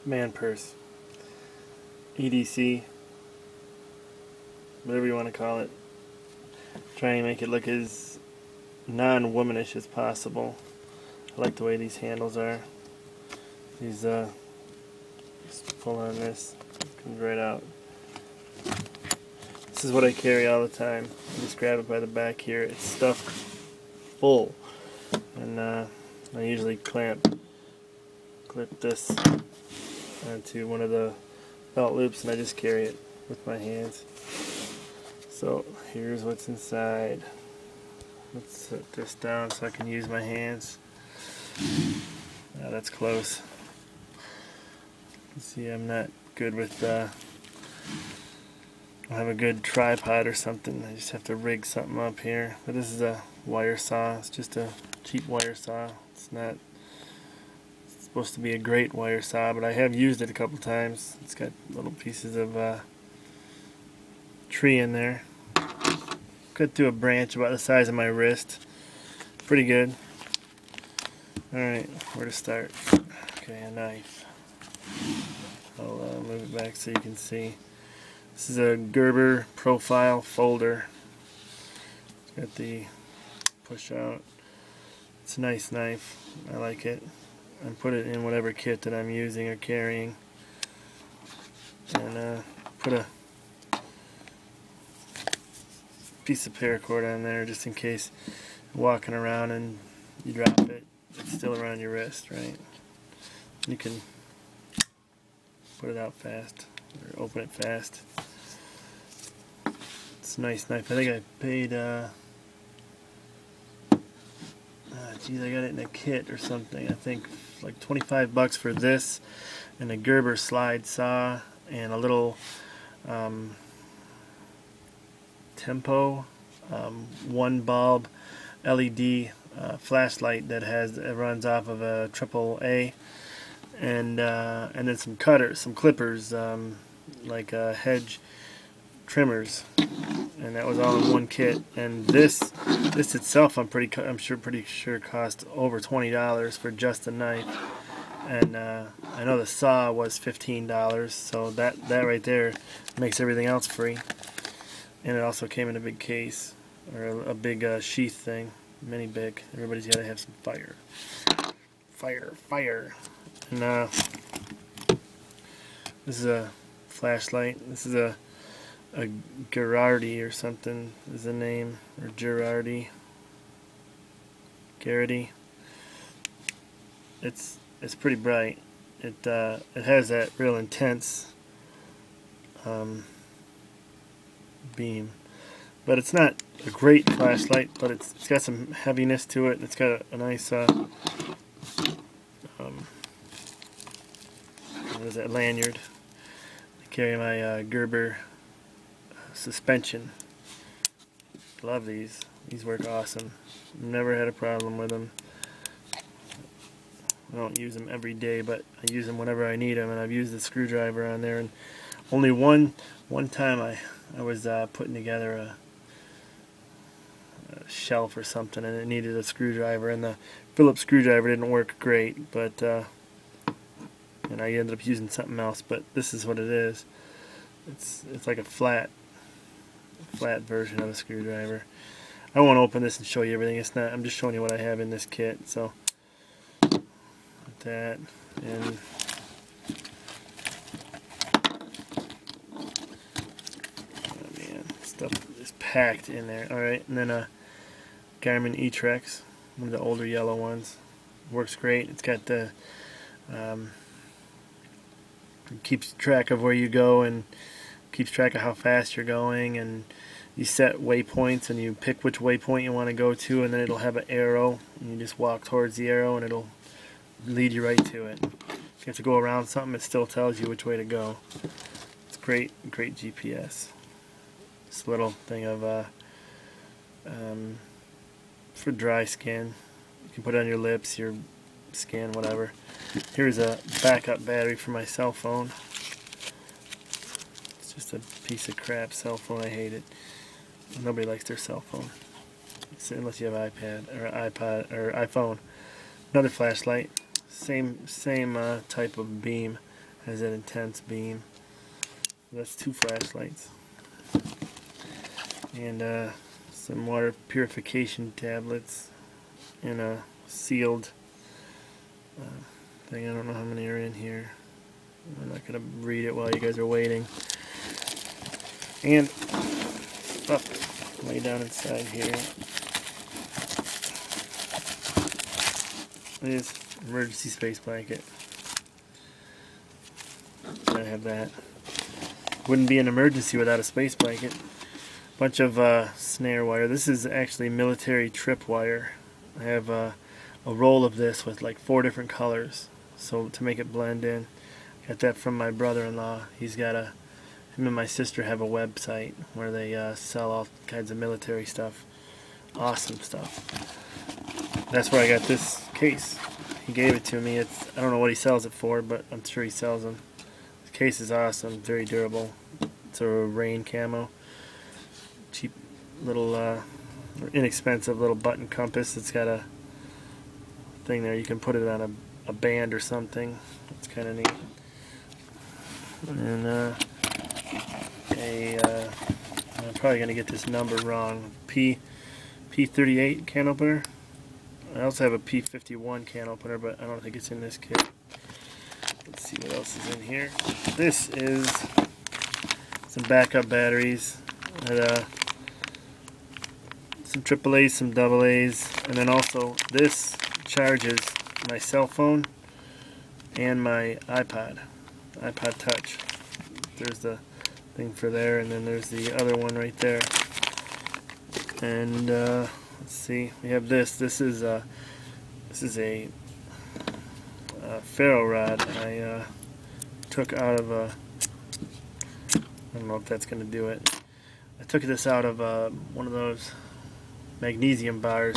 man purse, EDC, whatever you want to call it. Trying to make it look as non-womanish as possible. I like the way these handles are. These just pull on this, it comes right out. This is what I carry all the time. I just grab it by the back here. It's stuffed full, and I usually clip this onto one of the belt loops, and I just carry it with my hands. So here's what's inside. Let's set this down so I can use my hands. Yeah, that's close. You see, I'm not good with I don't have a good tripod or something. I just have to rig something up here. But this is a wire saw. It's just a cheap wire saw. It's not supposed to be a great wire saw, but I have used it a couple times. It's got little pieces of tree in there. Cut through a branch about the size of my wrist. Pretty good. Alright, where to start? Okay, a knife. I'll move it back so you can see. This is a Gerber profile folder. It's got the push out. It's a nice knife. I like it. And put it in whatever kit that I'm using or carrying. And put a piece of paracord on there just in case you're walking around and you drop it. It's still around your wrist, right? You can put it out fast or open it fast. It's a nice knife. I think I paid geez, I got it in a kit or something. I think like 25 bucks for this and a Gerber slide saw and a little Tempo 1 bulb LED flashlight that runs off of a AAA, and then some cutters, some clippers, like hedge trimmers, and that was all in one kit. And this itself, I'm pretty sure cost over $20 for just a knife. And I know the saw was $15, so that right there makes everything else free. And it also came in a big case, or a big sheath thing, mini big. Everybody's got to have some fire. Fire. And this is a flashlight. This is a Gerardi or something is the name, or Gerardi. It's pretty bright. It has that real intense beam, but it's not a great flashlight, but it's got some heaviness to it, and it's got a nice what is that, lanyard. I carry my Gerber suspension. Love these. These work awesome. Never had a problem with them. I don't use them every day, but I use them whenever I need them, and I've used the screwdriver on there. And only one time I was putting together a shelf or something, and it needed a screwdriver, and the Phillips screwdriver didn't work great, but and I ended up using something else. But this is what it is. It's like a flat version of a screwdriver. I won't open this and show you everything. It's not. I'm just showing you what I have in this kit. So that, and oh man, stuff is packed in there. Alright, and then a Garmin E-Trex, one of the older yellow ones. Works great. It's got the it keeps track of where you go and keeps track of how fast you're going, and you set waypoints and you pick which waypoint you want to go to, and then it'll have an arrow, and you just walk towards the arrow and it'll lead you right to it. If you have to go around something, it still tells you which way to go. It's great GPS. This little thing of for dry skin. You can put it on your lips, your skin, whatever. Here's a backup battery for my cell phone. It's just a piece of crap cell phone. I hate it. Nobody likes their cell phone, unless you have iPad or iPod or iPhone. Another flashlight, same type of beam has that intense beam. That's 2 flashlights. And some water purification tablets in a sealed thing. I don't know how many are in here. I'm not going to read it while you guys are waiting. And way down inside here is emergency space blanket. I have that. Wouldn't be an emergency without a space blanket. Bunch of snare wire. This is actually military trip wire. I have a roll of this with like 4 different colors, so to make it blend in. Got that from my brother-in-law. Him and my sister have a website where they sell all kinds of military stuff. Awesome stuff. That's where I got this case. He gave it to me. I don't know what he sells it for, but I'm sure he sells them. The case is awesome, very durable. It's a rain camo. Cheap little, inexpensive little button compass. It's got a thing there. You can put it on a band or something. It's kind of neat. And I'm probably going to get this number wrong. P38 can opener. I also have a P51 can opener, but I don't think it's in this kit. Let's see what else is in here. This is some backup batteries. Some AAAs, some AA's, and then also this charges my cell phone and my iPod Touch. There's the thing for there, and then there's the other one right there. And let's see, we have this. This is a ferro rod I took out of a. I don't know if that's going to do it. I took this out of one of those magnesium bars,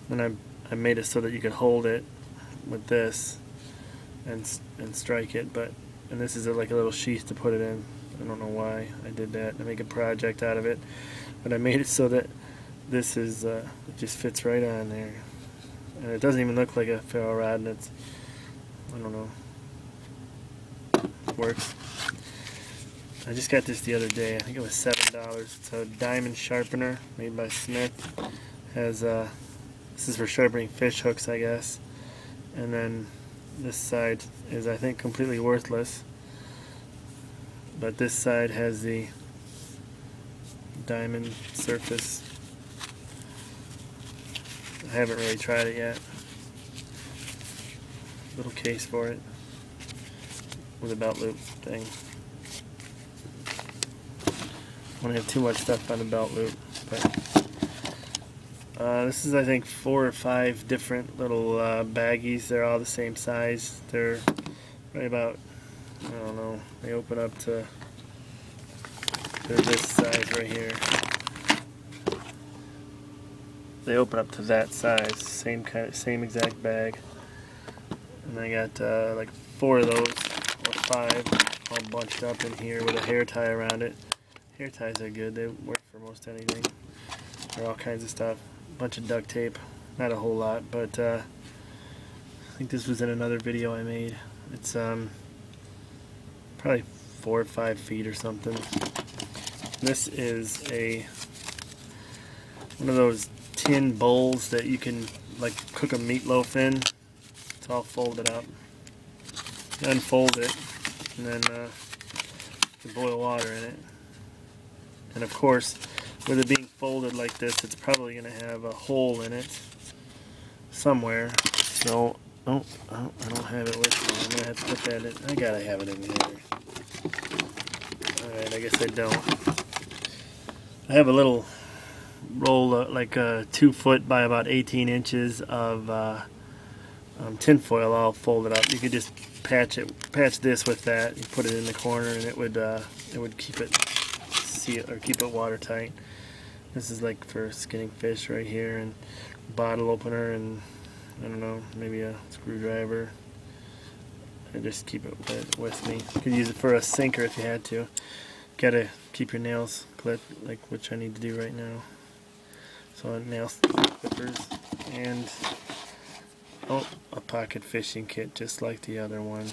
and I made it so that you could hold it with this and strike it. And this is like a little sheath to put it in. I don't know why I did that, to make a project out of it, but I made it so that this is it just fits right on there, and it doesn't even look like a ferro rod, and it's, I don't know, it works. I just got this the other day. I think it was $7. It's a diamond sharpener made by Smith. Has this is for sharpening fish hooks, I guess, and then this side is, I think, completely worthless. But this side has the diamond surface. I haven't really tried it yet. Little case for it with a belt loop thing. I don't have too much stuff on the belt loop, but this is, I think, 4 or 5 different little baggies. They're all the same size. They're right about, I don't know, they open up to, they're this size right here. They open up to that size, same exact bag. And I got like 4 of those, or 5, all bunched up in here with a hair tie around it. Hair ties are good, they work for most anything, or all kinds of stuff. A bunch of duct tape, not a whole lot, but I think this was in another video I made. It's probably 4 or 5 feet or something. This is one of those tin bowls that you can like cook a meatloaf in. It's all folded up. You unfold it, and then you boil water in it. And of course, with it being folded like this, it's probably going to have a hole in it somewhere. So, oh, I don't have it with me. I'm going to have to put that in. I gotta have it in here. Alright, I guess I don't. I have a little roll, like a 2 foot by about 18 inches of tin foil all folded up. You could just patch this with that. You put it in the corner, and it would keep it sealed, or keep it watertight. This is like for skinning fish right here, and bottle opener, and I don't know, maybe a screwdriver. I just keep it with me. You could use it for a sinker if you had to. Gotta keep your nails clipped, like which I need to do right now. So nail clippers, and a pocket fishing kit just like the other one,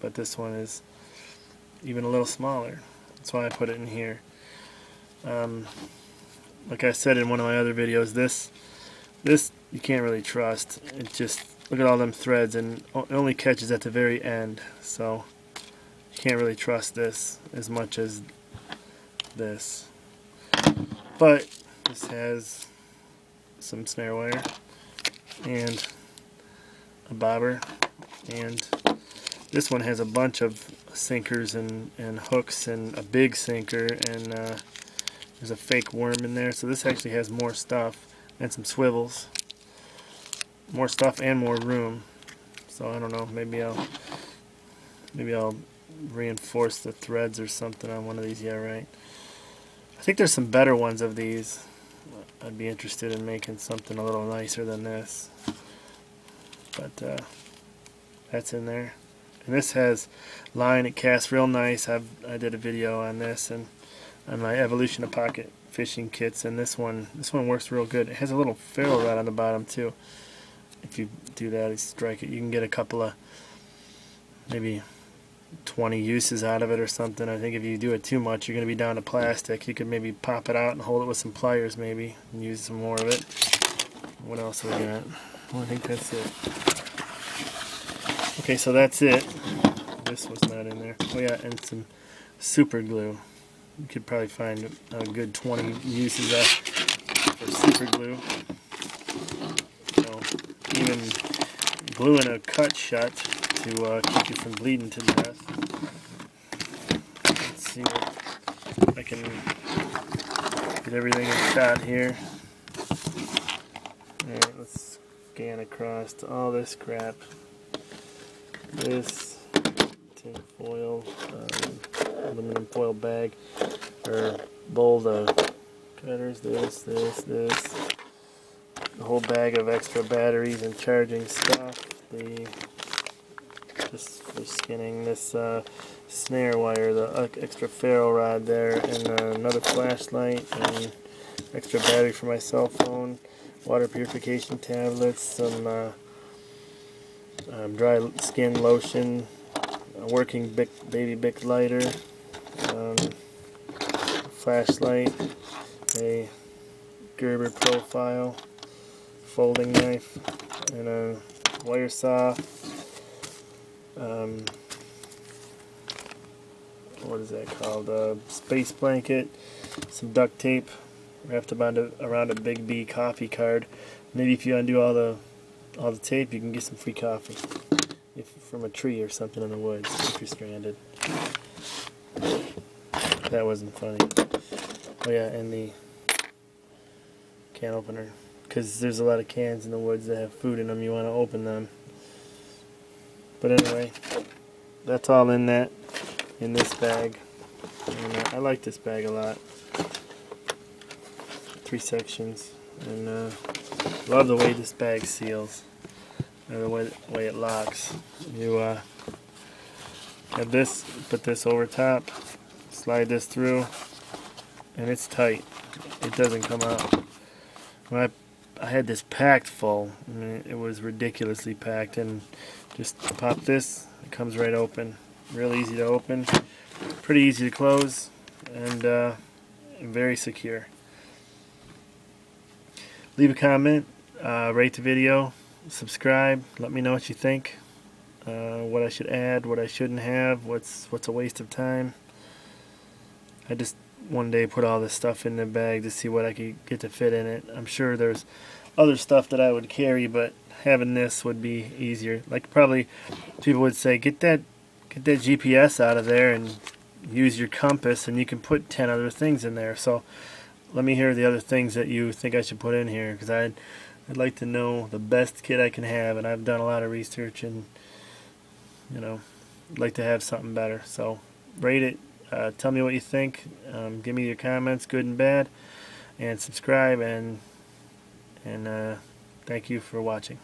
but this one is even a little smaller. That's why I put it in here. Like I said in one of my other videos, this you can't really trust. It just, look at all them threads, and it only catches at the very end, so you can't really trust this as much as this. But this has some snare wire and a bobber, and this one has a bunch of sinkers and hooks and a big sinker, and there's a fake worm in there, so this actually has more stuff and some swivels, more stuff and more room. So I don't know, maybe I'll reinforce the threads or something on one of these. Yeah, right. I think there's some better ones of these. I'd be interested in making something a little nicer than this, but that's in there. And this has line, it casts real nice. I did a video on this and on my Evolution of Pocket fishing kits, and this one works real good. It has a little ferrule rod on the bottom too. If you do that, you strike it, you can get a couple of, maybe 20 uses out of it or something. I think if you do it too much, you're going to be down to plastic. You could maybe pop it out and hold it with some pliers maybe and use some more of it. What else have we got? Well, I think that's it. Okay, so that's it. This was not in there. Oh yeah, and some super glue. You could probably find a good 20 uses for super glue. So even gluing a cut shut to keep you from bleeding to death. Let's see if I can get everything in shot here. Alright, let's scan across all this crap. This tin foil, aluminum foil bag, or bowl, the cutters, this, the whole bag of extra batteries and charging stuff, this for skinning, this snare wire, the extra ferrule rod there, and another flashlight, and extra battery for my cell phone, water purification tablets, some dry skin lotion, a working baby Bic lighter, flashlight, a Gerber profile, folding knife, and a wire saw. What is that called? A space blanket, some duct tape wrapped around a Big B coffee card. Maybe if you undo all the tape, you can get some free coffee from a tree or something in the woods if you're stranded. That wasn't funny. Oh yeah, and the can opener, because there's a lot of cans in the woods that have food in them. You want to open them. But anyway, that's all in this bag. And I like this bag a lot. 3 sections, and love the way this bag seals, or the way it locks. You have this, put this over top, slide this through, and it's tight. It doesn't come out. When I had this packed full, I mean, it was ridiculously packed, and just pop this, it comes right open. Real easy to open, pretty easy to close, and very secure. Leave a comment, rate the video, subscribe, let me know what you think, what I should add, what I shouldn't have, what's a waste of time. I just one day put all this stuff in the bag to see what I could get to fit in it. I'm sure there's other stuff that I would carry, but having this would be easier. Like, probably people would say, get that GPS out of there and use your compass, and you can put 10 other things in there. So let me hear the other things that you think I should put in here, because I'd like to know the best kit I can have, and I've done a lot of research, and I'd like to have something better. So rate it, tell me what you think, give me your comments, good and bad, and subscribe, and thank you for watching.